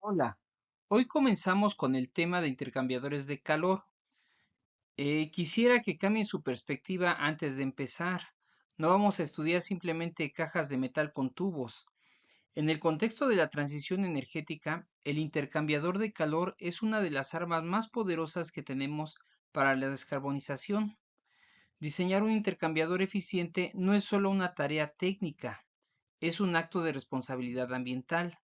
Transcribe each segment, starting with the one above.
Hola, hoy comenzamos con el tema de intercambiadores de calor. Quisiera que cambien su perspectiva antes de empezar. No vamos a estudiar simplemente cajas de metal con tubos. En el contexto de la transición energética, el intercambiador de calor es una de las armas más poderosas que tenemos para la descarbonización. Diseñar un intercambiador eficiente no es solo una tarea técnica, es un acto de responsabilidad ambiental.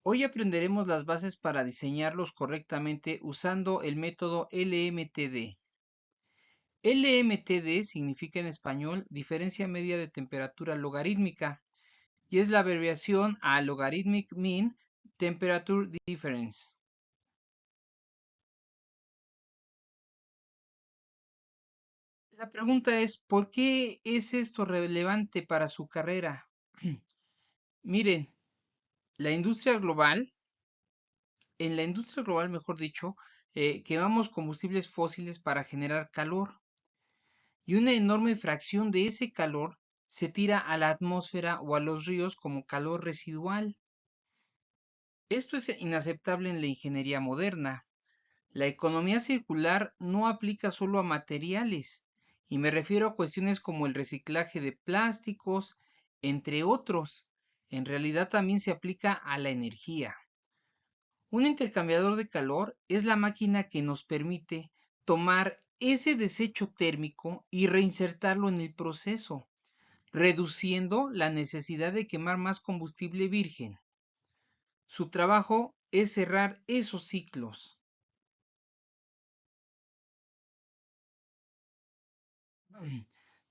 Hoy aprenderemos las bases para diseñarlos correctamente usando el método LMTD. LMTD significa en español diferencia media de temperatura logarítmica y es la abreviación a Logarithmic Mean Temperature Difference. La pregunta es, ¿por qué es esto relevante para su carrera? Miren, la industria global, en la industria global, mejor dicho, quemamos combustibles fósiles para generar calor. Y una enorme fracción de ese calor se tira a la atmósfera o a los ríos como calor residual. Esto es inaceptable en la ingeniería moderna. La economía circular no aplica solo a materiales, y me refiero a cuestiones como el reciclaje de plásticos, entre otros. En realidad también se aplica a la energía. Un intercambiador de calor es la máquina que nos permite tomar ese desecho térmico y reinsertarlo en el proceso, reduciendo la necesidad de quemar más combustible virgen. Su trabajo es cerrar esos ciclos.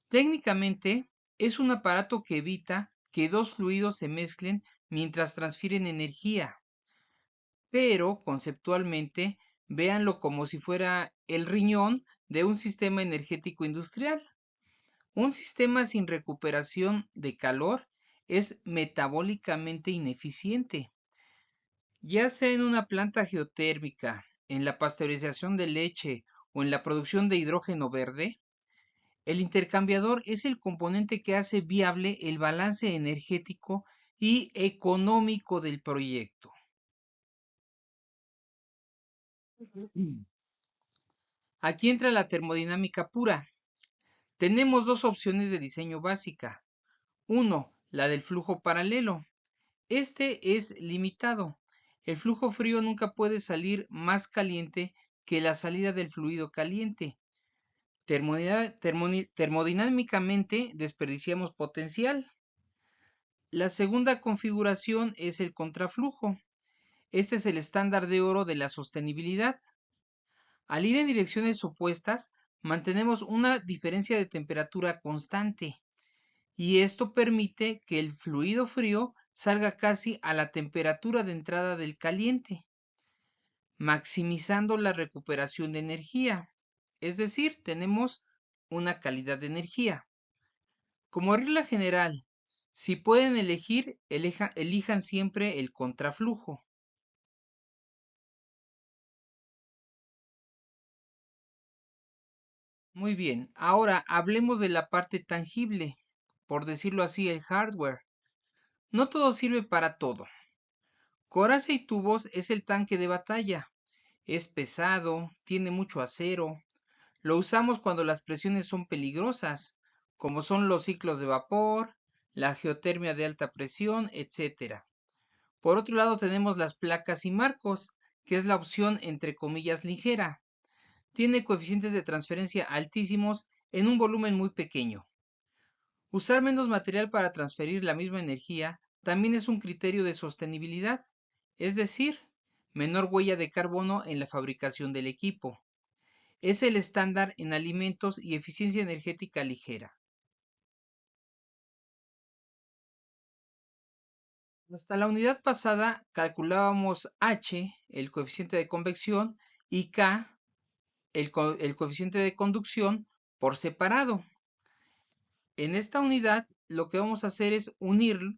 Técnicamente, es un aparato que evita que dos fluidos se mezclen mientras transfieren energía, pero conceptualmente, véanlo como si fuera el riñón de un sistema energético industrial. Un sistema sin recuperación de calor es metabólicamente ineficiente. Ya sea en una planta geotérmica, en la pasteurización de leche o en la producción de hidrógeno verde, el intercambiador es el componente que hace viable el balance energético y económico del proyecto. Aquí entra la termodinámica pura. Tenemos dos opciones de diseño básica. Uno, la del flujo paralelo. Este es limitado. El flujo frío nunca puede salir más caliente que la salida del fluido caliente. Termodinámicamente desperdiciamos potencial. La segunda configuración es el contraflujo. Este es el estándar de oro de la sostenibilidad. Al ir en direcciones opuestas, mantenemos una diferencia de temperatura constante y esto permite que el fluido frío salga casi a la temperatura de entrada del caliente, maximizando la recuperación de energía. Es decir, tenemos una calidad de energía. Como regla general, si pueden elegir, elijan siempre el contraflujo. Muy bien, ahora hablemos de la parte tangible, por decirlo así, el hardware. No todo sirve para todo. Coraza y tubos es el tanque de batalla. Es pesado, tiene mucho acero. Lo usamos cuando las presiones son peligrosas, como son los ciclos de vapor, la geotermia de alta presión, etc. Por otro lado tenemos las placas y marcos, que es la opción entre comillas ligera. Tiene coeficientes de transferencia altísimos en un volumen muy pequeño. Usar menos material para transferir la misma energía también es un criterio de sostenibilidad, es decir, menor huella de carbono en la fabricación del equipo. Es el estándar en alimentos y eficiencia energética ligera. Hasta la unidad pasada calculábamos H, el coeficiente de convección, y K, el coeficiente de conducción, por separado. En esta unidad lo que vamos a hacer es unirlos.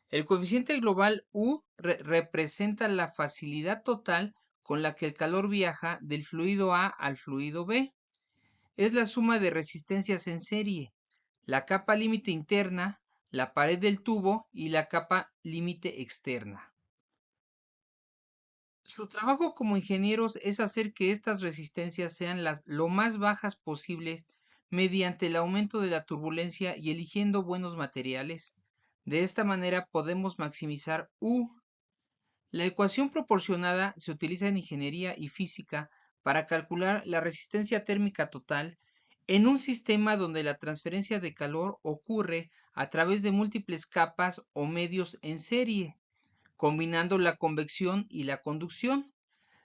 El coeficiente global U representa la facilidad total con la que el calor viaja del fluido A al fluido B. Es la suma de resistencias en serie. La capa límite interna la pared del tubo y la capa límite externa. Su trabajo como ingenieros es hacer que estas resistencias sean lo más bajas posibles mediante el aumento de la turbulencia y eligiendo buenos materiales. De esta manera podemos maximizar U. La ecuación proporcionada se utiliza en ingeniería y física para calcular la resistencia térmica total en un sistema donde la transferencia de calor ocurre a través de múltiples capas o medios en serie, combinando la convección y la conducción.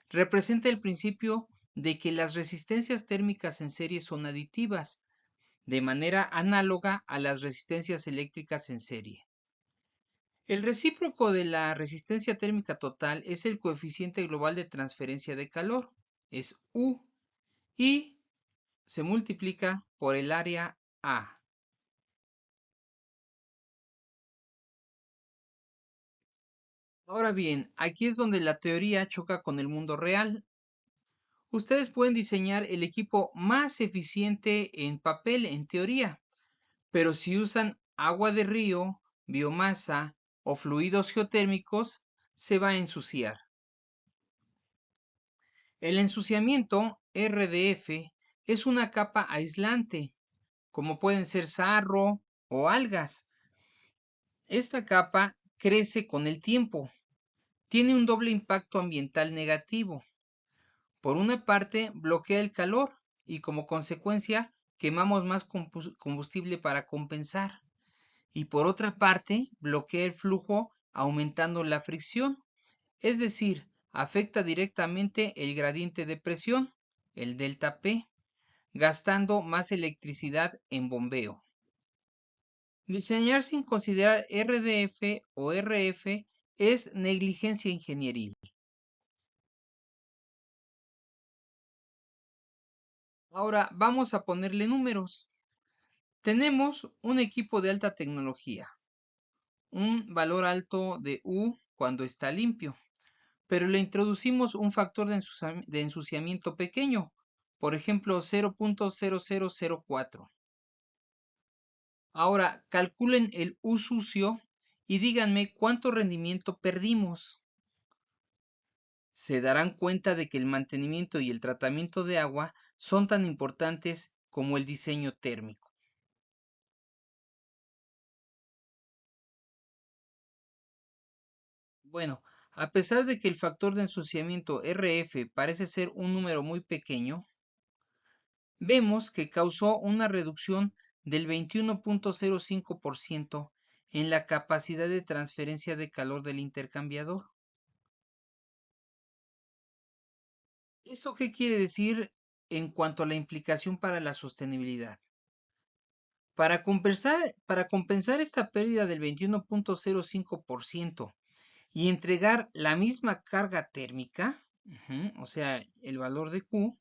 Representa el principio de que las resistencias térmicas en serie son aditivas, de manera análoga a las resistencias eléctricas en serie. El recíproco de la resistencia térmica total es el coeficiente global de transferencia de calor, es U, y se multiplica por el área A. Ahora bien, aquí es donde la teoría choca con el mundo real. Ustedes pueden diseñar el equipo más eficiente en papel, en teoría, pero si usan agua de río, biomasa o fluidos geotérmicos, se va a ensuciar. El ensuciamiento RDF es una capa aislante, como pueden ser sarro o algas. Esta capa crece con el tiempo. Tiene un doble impacto ambiental negativo. Por una parte, bloquea el calor y como consecuencia quemamos más combustible para compensar. Y por otra parte, bloquea el flujo aumentando la fricción, es decir, afecta directamente el gradiente de presión, el delta P, gastando más electricidad en bombeo. Diseñar sin considerar RDF o RF es negligencia ingenieril. Ahora vamos a ponerle números. Tenemos un equipo de alta tecnología, un valor alto de U cuando está limpio, pero le introducimos un factor de ensuciamiento pequeño, por ejemplo 0.0004. Ahora calculen el U sucio y díganme cuánto rendimiento perdimos. Se darán cuenta de que el mantenimiento y el tratamiento de agua son tan importantes como el diseño térmico. Bueno, a pesar de que el factor de ensuciamiento RF parece ser un número muy pequeño, vemos que causó una reducción del 21.05% en la capacidad de transferencia de calor del intercambiador. ¿Esto qué quiere decir en cuanto a la implicación para la sostenibilidad? Para compensar esta pérdida del 21.05% y entregar la misma carga térmica, o sea, el valor de Q,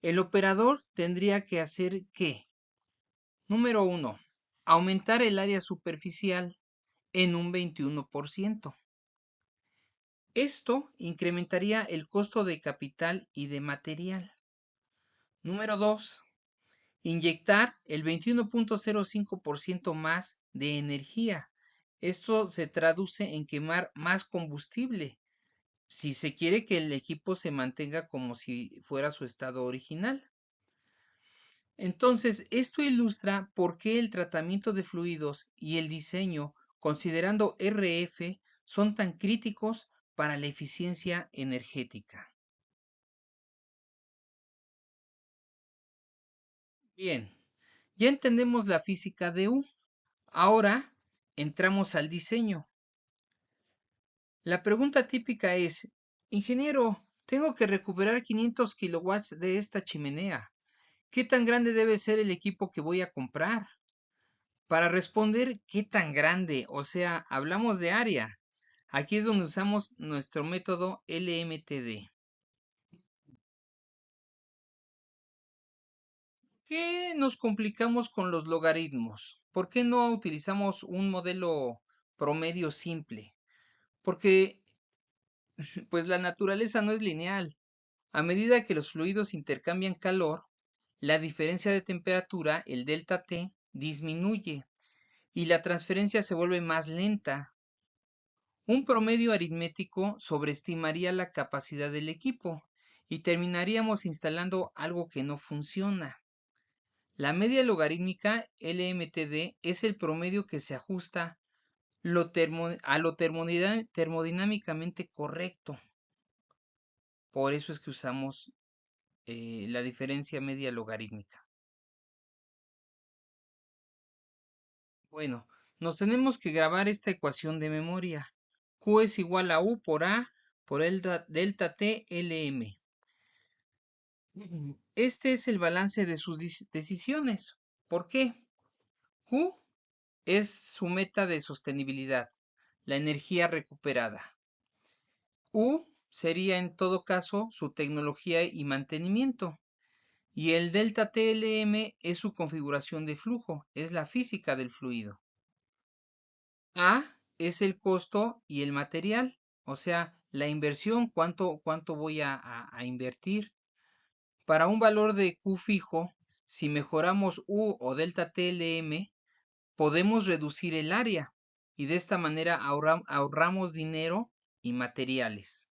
el operador tendría que hacer ¿qué? Número 1. Aumentar el área superficial en un 21%. Esto incrementaría el costo de capital y de material. Número 2. Inyectar el 21.05% más de energía. Esto se traduce en quemar más combustible si se quiere que el equipo se mantenga como si fuera su estado original. Entonces, esto ilustra por qué el tratamiento de fluidos y el diseño, considerando RF, son tan críticos para la eficiencia energética. Bien, ya entendemos la física de U. Ahora entramos al diseño. La pregunta típica es, ingeniero, tengo que recuperar 500 kilowatts de esta chimenea. ¿Qué tan grande debe ser el equipo que voy a comprar? Para responder qué tan grande, o sea, hablamos de área. Aquí es donde usamos nuestro método LMTD. ¿Qué nos complicamos con los logaritmos? ¿Por qué no utilizamos un modelo promedio simple? Porque pues la naturaleza no es lineal. A medida que los fluidos intercambian calor, la diferencia de temperatura, el delta T, disminuye. y la transferencia se vuelve más lenta. Un promedio aritmético sobreestimaría la capacidad del equipo y terminaríamos instalando algo que no funciona. La media logarítmica LMTD es el promedio que se ajusta a lo termodinámicamente correcto. Por eso es que usamos la diferencia media logarítmica. Bueno, nos tenemos que grabar esta ecuación de memoria. Q es igual a U por A por el delta T LM. Este es el balance de sus decisiones. ¿Por qué? Q es su meta de sostenibilidad, la energía recuperada. U sería en todo caso su tecnología y mantenimiento. Y el delta TLM es su configuración de flujo, es la física del fluido. A es el costo y el material, o sea, la inversión, cuánto voy a invertir. Para un valor de Q fijo, si mejoramos U o delta TLM, podemos reducir el área y de esta manera ahorramos dinero y materiales.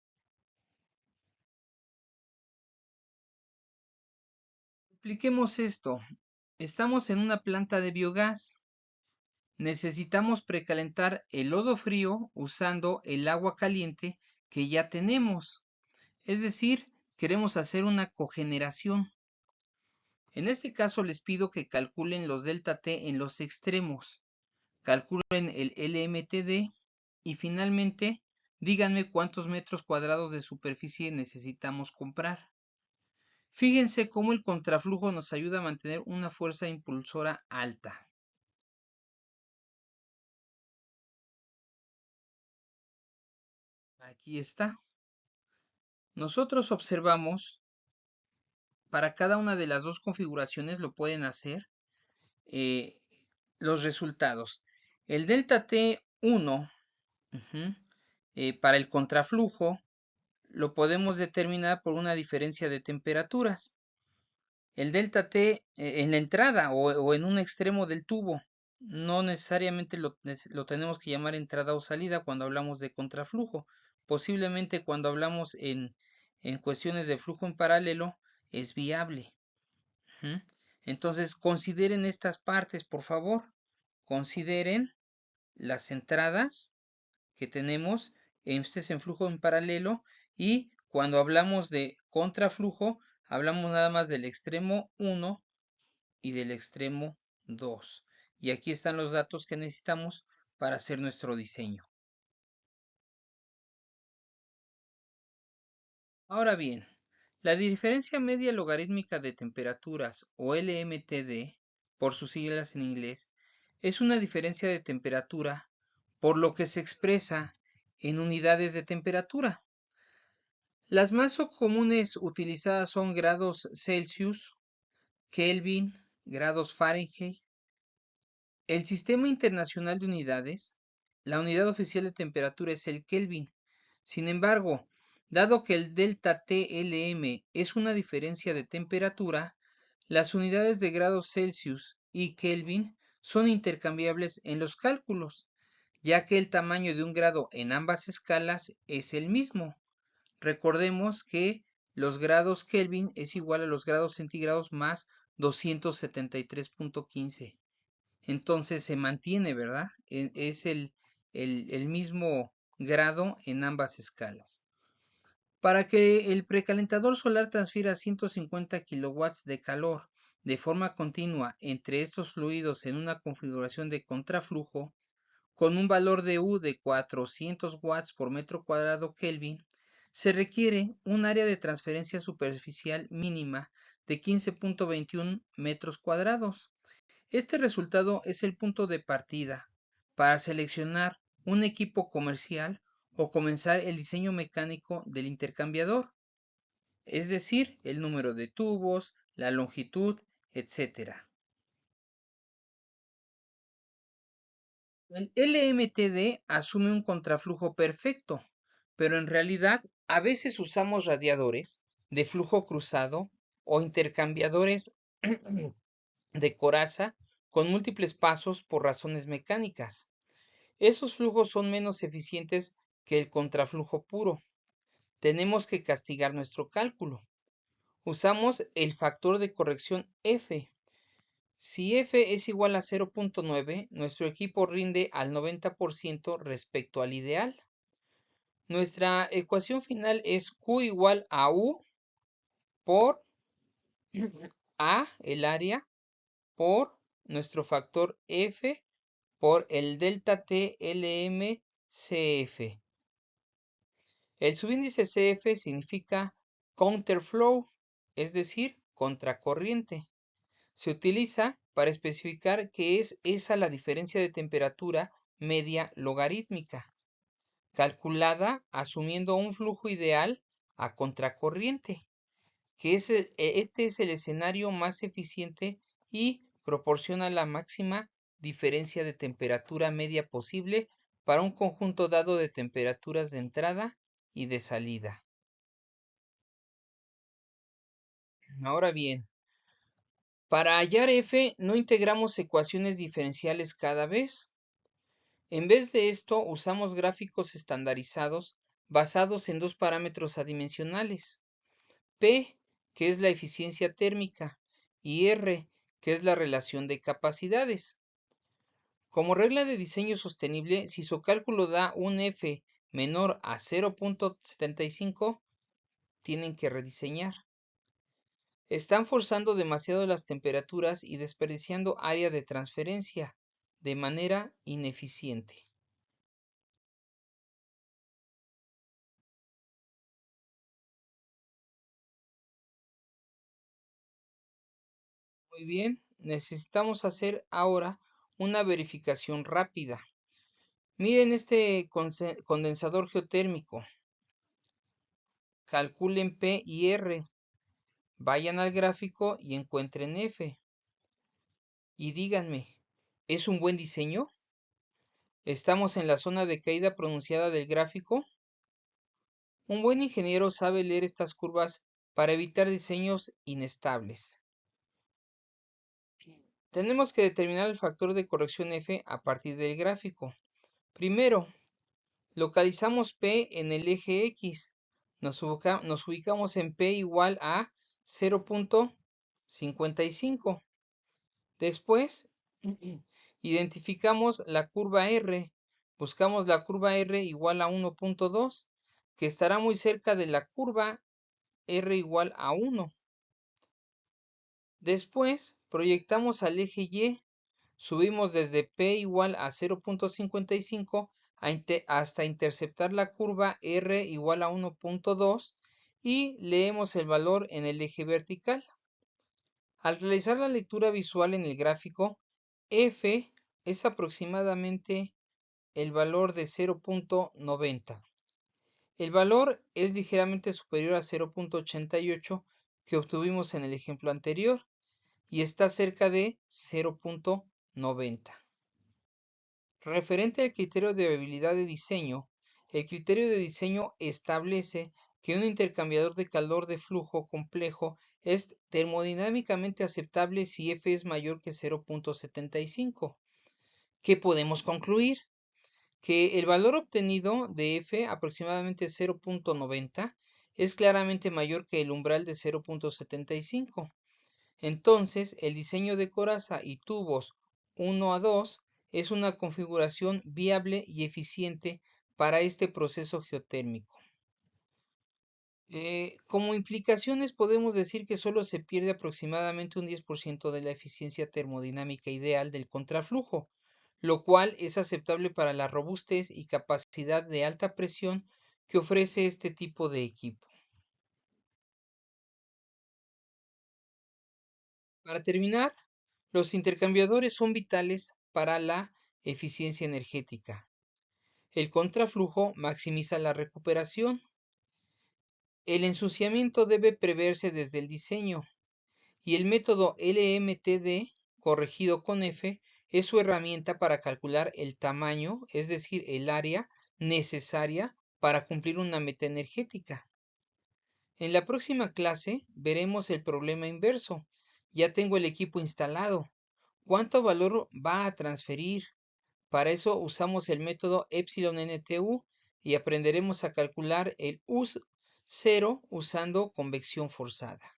Expliquemos esto. Estamos en una planta de biogás. Necesitamos precalentar el lodo frío usando el agua caliente que ya tenemos. Es decir, queremos hacer una cogeneración. En este caso les pido que calculen los delta T en los extremos. Calculen el LMTD y finalmente díganme cuántos metros cuadrados de superficie necesitamos comprar. Fíjense cómo el contraflujo nos ayuda a mantener una fuerza impulsora alta. Aquí está. Nosotros observamos, para cada una de las dos configuraciones lo pueden hacer, eh, los resultados. El delta T1 para el contraflujo lo podemos determinar por una diferencia de temperaturas. El delta T en la entrada o en un extremo del tubo. No necesariamente lo tenemos que llamar entrada o salida cuando hablamos de contraflujo. Posiblemente cuando hablamos en cuestiones de flujo en paralelo es viable. Entonces consideren estas partes, por favor. Consideren las entradas que tenemos en flujo en paralelo y cuando hablamos de contraflujo hablamos nada más del extremo 1 y del extremo 2. Y aquí están los datos que necesitamos para hacer nuestro diseño. Ahora bien, la diferencia media logarítmica de temperaturas o LMTD, por sus siglas en inglés, es una diferencia de temperatura por lo que se expresa en unidades de temperatura. Las más comunes utilizadas son grados Celsius, Kelvin, grados Fahrenheit. El Sistema Internacional de Unidades, la unidad oficial de temperatura es el Kelvin. Sin embargo, dado que el delta TLM es una diferencia de temperatura, las unidades de grados Celsius y Kelvin son intercambiables en los cálculos, ya que el tamaño de un grado en ambas escalas es el mismo. Recordemos que los grados Kelvin es igual a los grados centígrados más 273.15. Entonces se mantiene, ¿verdad? Es el mismo grado en ambas escalas. Para que el precalentador solar transfiera 150 kilowatts de calor de forma continua entre estos fluidos en una configuración de contraflujo, con un valor de U de 400 watts por metro cuadrado Kelvin, se requiere un área de transferencia superficial mínima de 15.21 metros cuadrados. Este resultado es el punto de partida para seleccionar un equipo comercial o comenzar el diseño mecánico del intercambiador, es decir, el número de tubos, la longitud, etc. El LMTD asume un contraflujo perfecto, pero en realidad a veces usamos radiadores de flujo cruzado o intercambiadores de coraza con múltiples pasos por razones mecánicas. Esos flujos son menos eficientes que el contraflujo puro. Tenemos que castigar nuestro cálculo. Usamos el factor de corrección F. Si F es igual a 0.9, nuestro equipo rinde al 90% respecto al ideal. Nuestra ecuación final es Q igual a U por A, el área, por nuestro factor F por el delta T LM CF. El subíndice CF significa counterflow, es decir, contracorriente. Se utiliza para especificar que es esa la diferencia de temperatura media logarítmica, calculada asumiendo un flujo ideal a contracorriente, que este es el escenario más eficiente y proporciona la máxima diferencia de temperatura media posible para un conjunto dado de temperaturas de entrada y de salida. Ahora bien, para hallar F no integramos ecuaciones diferenciales cada vez. En vez de esto, usamos gráficos estandarizados basados en dos parámetros adimensionales: P, que es la eficiencia térmica, y R, que es la relación de capacidades. Como regla de diseño sostenible, si su cálculo da un F menor a 0.75, tienen que rediseñar. Están forzando demasiado las temperaturas y desperdiciando área de transferencia de manera ineficiente. Muy bien, necesitamos hacer ahora una verificación rápida. Miren este condensador geotérmico. Calculen P y R. Vayan al gráfico y encuentren F. Y díganme, ¿es un buen diseño? ¿Estamos en la zona de caída pronunciada del gráfico? Un buen ingeniero sabe leer estas curvas para evitar diseños inestables. Tenemos que determinar el factor de corrección F a partir del gráfico. Primero, localizamos P en el eje X. Nos ubicamos en P igual a 0.55. Después, identificamos la curva R. Buscamos la curva R igual a 1.2, que estará muy cerca de la curva R igual a 1. Después, proyectamos al eje Y. Subimos desde P igual a 0.55 hasta interceptar la curva R igual a 1.2 y leemos el valor en el eje vertical. Al realizar la lectura visual en el gráfico, F es aproximadamente el valor de 0.90. El valor es ligeramente superior a 0.88 que obtuvimos en el ejemplo anterior y está cerca de 0.90. Referente al criterio de viabilidad de diseño, el criterio de diseño establece que un intercambiador de calor de flujo complejo es termodinámicamente aceptable si F es mayor que 0.75. ¿Qué podemos concluir? Que el valor obtenido de F, aproximadamente 0.90, es claramente mayor que el umbral de 0.75. Entonces, el diseño de coraza y tubos 1 a 2 es una configuración viable y eficiente para este proceso geotérmico. Como implicaciones podemos decir que solo se pierde aproximadamente un 10% de la eficiencia termodinámica ideal del contraflujo, lo cual es aceptable para la robustez y capacidad de alta presión que ofrece este tipo de equipo. Para terminar, los intercambiadores son vitales para la eficiencia energética. El contraflujo maximiza la recuperación. El ensuciamiento debe preverse desde el diseño y el método LMTD corregido con F es su herramienta para calcular el tamaño, es decir, el área necesaria para cumplir una meta energética. En la próxima clase veremos el problema inverso. Ya tengo el equipo instalado. ¿Cuánto valor va a transferir? Para eso usamos el método epsilon NTU y aprenderemos a calcular el U0 usando convección forzada.